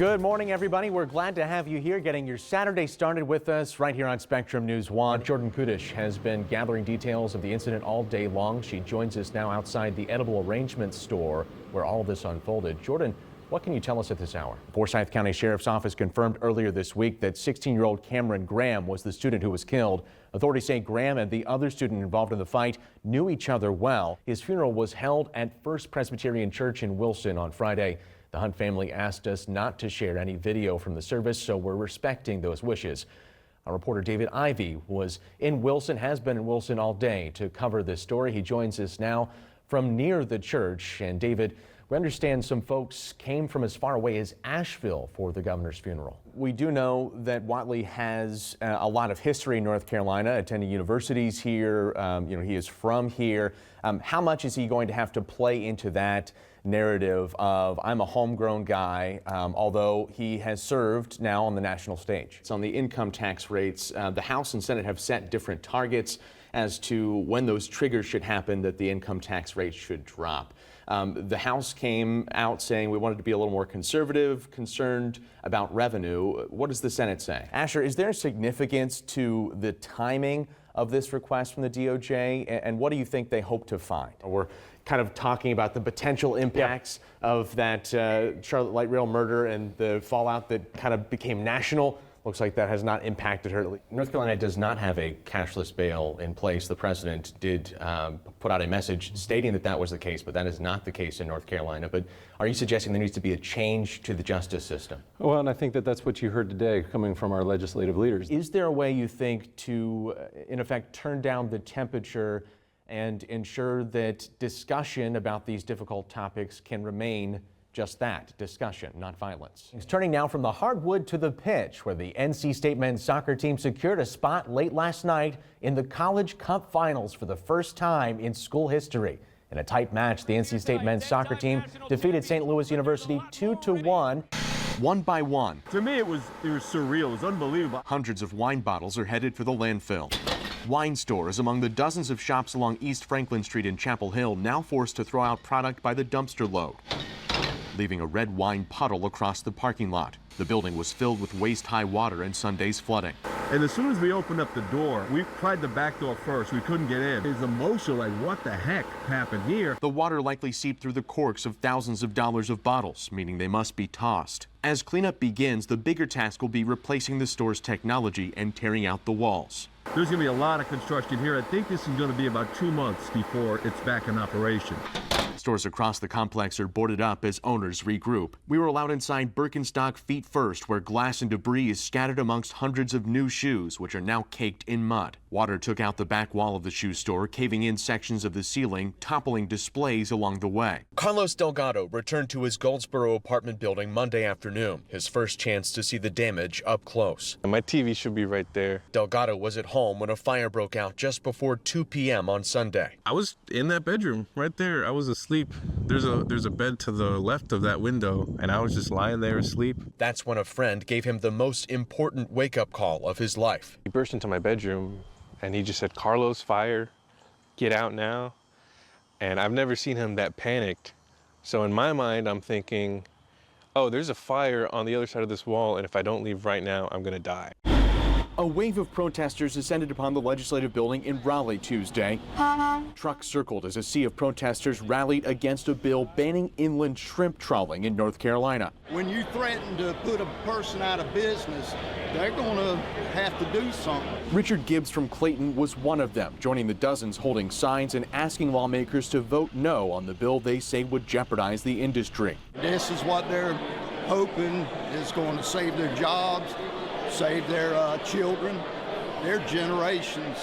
Good morning, everybody. We're glad to have you here, getting your Saturday started with us right here on Spectrum News 1. Jordan Kudish has been gathering details of the incident all day long. She joins us now outside the Edible Arrangements store where all of this unfolded. Jordan, what can you tell us at this hour? Forsyth County Sheriff's Office confirmed earlier this week that 16-year-old Cameron Graham was the student who was killed. Authorities say Graham and the other student involved in the fight knew each other well. His funeral was held at First Presbyterian Church in Wilson on Friday. The Hunt family asked us not to share any video from the service, so we're respecting those wishes. Our reporter David Ivey was in Wilson, has been in Wilson all day to cover this story. He joins us now from near the church. And David, we understand some folks came from as far away as Asheville for the governor's funeral. We do know that Whatley has a lot of history in North Carolina, attending universities here. He is from here. How much is he going to have to play into that narrative of I'm a homegrown guy, although he has served now on the national stage? It's on the income tax rates. The House and Senate have set different targets as to when those triggers should happen, that the income tax rate should drop. The House came out saying we wanted to be a little more conservative, concerned about revenue. What does the Senate say? Asher, is there significance to the timing of this request from the DOJ, and what do you think they hope to find? We're kind of talking about the potential impacts of that Charlotte Light Rail murder and the fallout that kind of became national. Looks like that has not impacted her. North Carolina does not have a cashless bail in place. The president did put out a message stating that that was the case, but that is not the case in North Carolina. But are you suggesting there needs to be a change to the justice system? Well, and I think that that's what you heard today coming from our legislative leaders. Is there a way you think to, in effect, turn down the temperature and ensure that discussion about these difficult topics can remain just that, discussion, not violence? It's turning now from the hardwood to the pitch, where the NC State men's soccer team secured a spot late last night in the College Cup Finals for the first time in school history. In a tight match, the NC State men's soccer team defeated St. Louis University 2-1. One by one. To me, it was surreal. It was unbelievable. Hundreds of wine bottles are headed for the landfill. Wine stores among the dozens of shops along East Franklin Street in Chapel Hill now forced to throw out product by the dumpster load, leaving a red wine puddle across the parking lot. The building was filled with waist-high water and Sunday's flooding. And as soon as we opened up the door, we tried the back door first. We couldn't get in. It's emotional, like what the heck happened here? The water likely seeped through the corks of thousands of dollars of bottles, meaning they must be tossed. As cleanup begins, the bigger task will be replacing the store's technology and tearing out the walls. There's going to be a lot of construction here. I think this is going to be about 2 months before it's back in operation. Stores across the complex are boarded up as owners regroup. We were allowed inside Birkenstock Feet First, where glass and debris is scattered amongst hundreds of new shoes, which are now caked in mud. Water took out the back wall of the shoe store, caving in sections of the ceiling, toppling displays along the way. Carlos Delgado returned to his Goldsboro apartment building Monday afternoon, his first chance to see the damage up close. My TV should be right there. Delgado was at home when a fire broke out just before 2 p.m. on Sunday. I was in that bedroom right there. I was asleep. There's a bed to the left of that window, and I was just lying there asleep. That's when a friend gave him the most important wake-up call of his life. He burst into my bedroom, and he just said, "Carlos, fire, get out now." And I've never seen him that panicked. So in my mind, I'm thinking, oh, there's a fire on the other side of this wall, and if I don't leave right now, I'm gonna die. A wave of protesters descended upon the legislative building in Raleigh Tuesday. Trucks circled as a sea of protesters rallied against a bill banning inland shrimp trawling in North Carolina. When you threaten to put a person out of business, they're going to have to do something. Richard Gibbs from Clayton was one of them, joining the dozens holding signs and asking lawmakers to vote no on the bill they say would jeopardize the industry. This is what they're hoping is going to save their jobs, save their children, their generations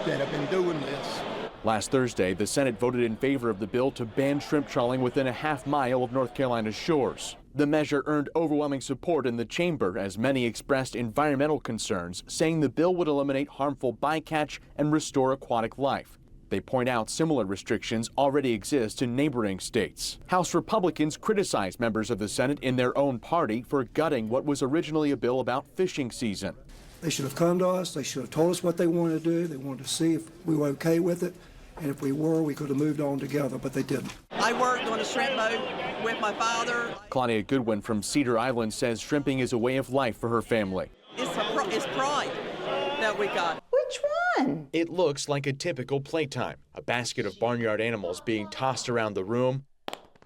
that have been doing this. Last Thursday, the Senate voted in favor of the bill to ban shrimp trawling within a half-mile of North Carolina's shores. The measure earned overwhelming support in the chamber as many expressed environmental concerns, saying the bill would eliminate harmful bycatch and restore aquatic life. They point out similar restrictions already exist in neighboring states. House Republicans criticized members of the Senate in their own party for gutting what was originally a bill about fishing season. They should have come to us. They should have told us what they wanted to do. They wanted to see if we were okay with it. And if we were, we could have moved on together, but they didn't. I worked on a shrimp boat with my father. Claudia Goodwin from Cedar Island says shrimping is a way of life for her family. It's pride that we got. Which one? It looks like a typical playtime. A basket of barnyard animals being tossed around the room,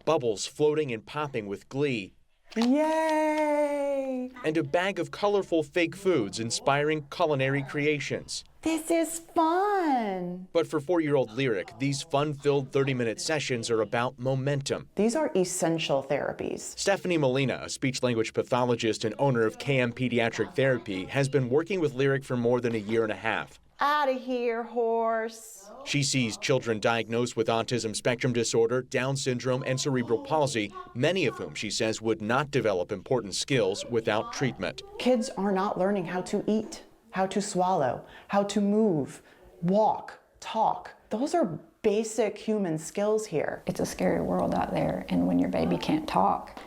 bubbles floating and popping with glee, Yay! and a bag of colorful fake foods inspiring culinary creations. This is fun. But for 4-year-old Lyric, these fun-filled 30-minute sessions are about momentum. These are essential therapies. Stephanie Molina, a speech-language pathologist and owner of KM Pediatric Therapy, has been working with Lyric for more than a year and a half. Out of here, horse. She sees children diagnosed with autism spectrum disorder, Down syndrome, and cerebral palsy, many of whom she says would not develop important skills without treatment. Kids are not learning how to eat, how to swallow, how to move, walk, talk. Those are basic human skills here. It's a scary world out there, and when your baby can't talk,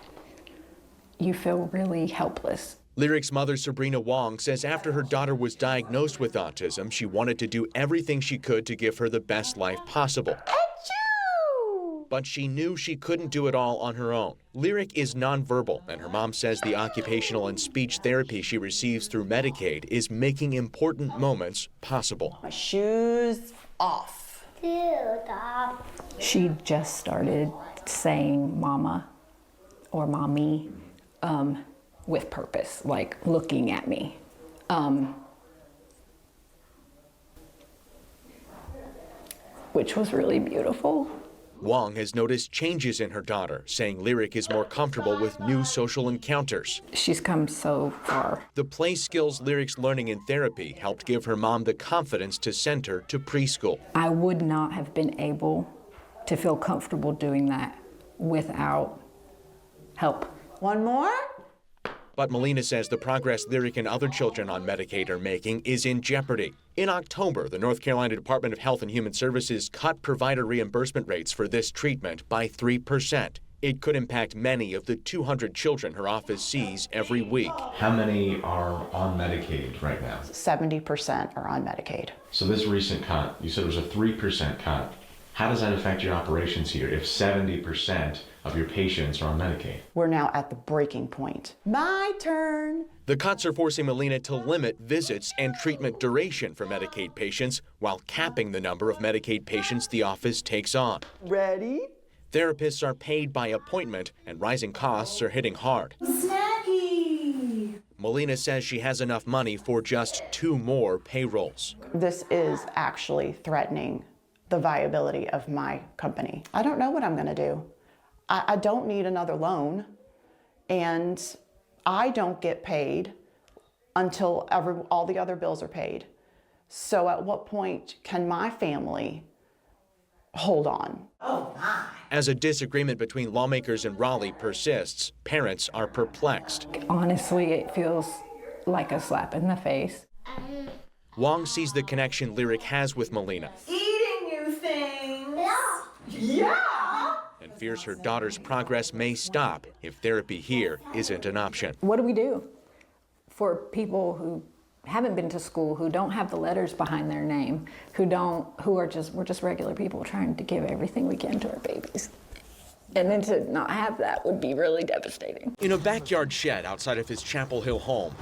you feel really helpless. Lyric's mother, Sabrina Wong, says after her daughter was diagnosed with autism, she wanted to do everything she could to give her the best life possible. Achoo! But she knew she couldn't do it all on her own. Lyric is nonverbal, and her mom says the occupational and speech therapy she receives through Medicaid is making important moments possible. My shoes off. She just started saying mama or mommy with purpose, like looking at me. Which was really beautiful. Wong has noticed changes in her daughter, saying Lyric is more comfortable with new social encounters. She's come so far. The play skills Lyric's learning in therapy helped give her mom the confidence to send her to preschool. I would not have been able to feel comfortable doing that without help. One more? But Molina says the progress Lyric and other children on Medicaid are making is in jeopardy. In October, the North Carolina Department of Health and Human Services cut provider reimbursement rates for this treatment by 3%. It could impact many of the 200 children her office sees every week. How many are on Medicaid right now? 70% are on Medicaid. So this recent cut, you said it was a 3% cut. How does that affect your operations here if 70% of your patients are on Medicaid? We're now at the breaking point. My turn. The cuts are forcing Molina to limit visits and treatment duration for Medicaid patients while capping the number of Medicaid patients the office takes on. Ready? Therapists are paid by appointment and rising costs are hitting hard. Snacky. Molina says she has enough money for just 2 more payrolls. This is actually threatening the viability of my company. I don't know what I'm gonna do. I don't need another loan, and I don't get paid until all the other bills are paid. So at what point can my family hold on? Oh my. As a disagreement between lawmakers in Raleigh persists, parents are perplexed. Honestly, it feels like a slap in the face. Wong sees the connection Lyric has with Molina. Eating new things. Yeah. And fears her daughter's progress may stop if therapy here isn't an option. What do we do for people who haven't been to school, who don't have the letters behind their name, we're just regular people trying to give everything we can to our babies? And then to not have that would be really devastating. In a backyard shed outside of his Chapel Hill home,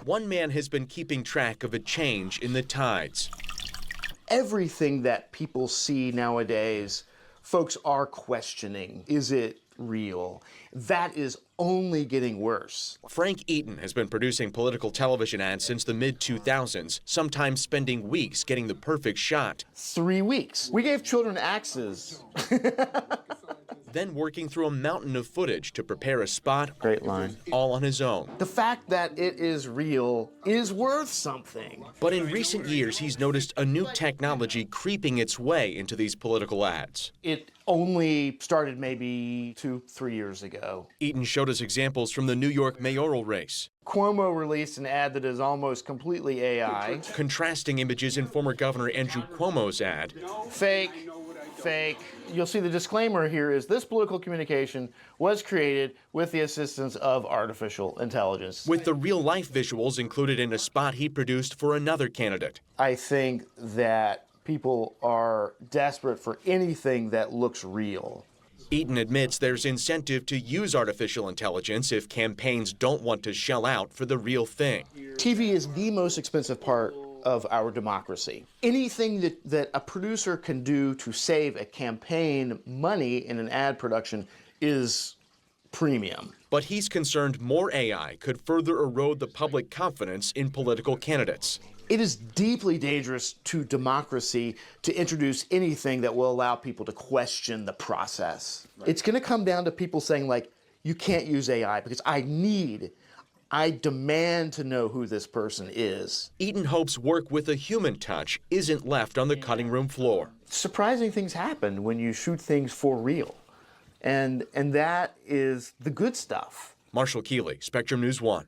one man has been keeping track of a change in the tides. Everything that people see nowadays, folks are questioning. Is it real? That is only getting worse. Frank Eaton has been producing political television ads since the mid-2000s, sometimes spending weeks getting the perfect shot. 3 weeks. We gave children axes. Then working through a mountain of footage to prepare a spot. Great line. All on his own. The fact that it is real is worth something. But in recent years, he's noticed a new technology creeping its way into these political ads. It only started maybe 2-3 years ago. Eaton showed us examples from the New York mayoral race. Cuomo released an ad that is almost completely AI. Contrasting images in former Governor Andrew Cuomo's ad. Fake. You'll see the disclaimer here is this political communication was created with the assistance of artificial intelligence. With the real-life visuals included in a spot he produced for another candidate. I think that people are desperate for anything that looks real. Eaton admits there's incentive to use artificial intelligence if campaigns don't want to shell out for the real thing. TV is the most expensive part of our democracy. Anything that a producer can do to save a campaign money in an ad production is premium. But he's concerned more AI could further erode the public confidence in political candidates. It is deeply dangerous to democracy to introduce anything that will allow people to question the process. Right. It's going to come down to people saying, like, you can't use AI because I demand to know who this person is. Eaton hopes work with a human touch isn't left on the cutting room floor. Surprising things happen when you shoot things for real. And that is the good stuff. Marshall Keely, Spectrum News 1.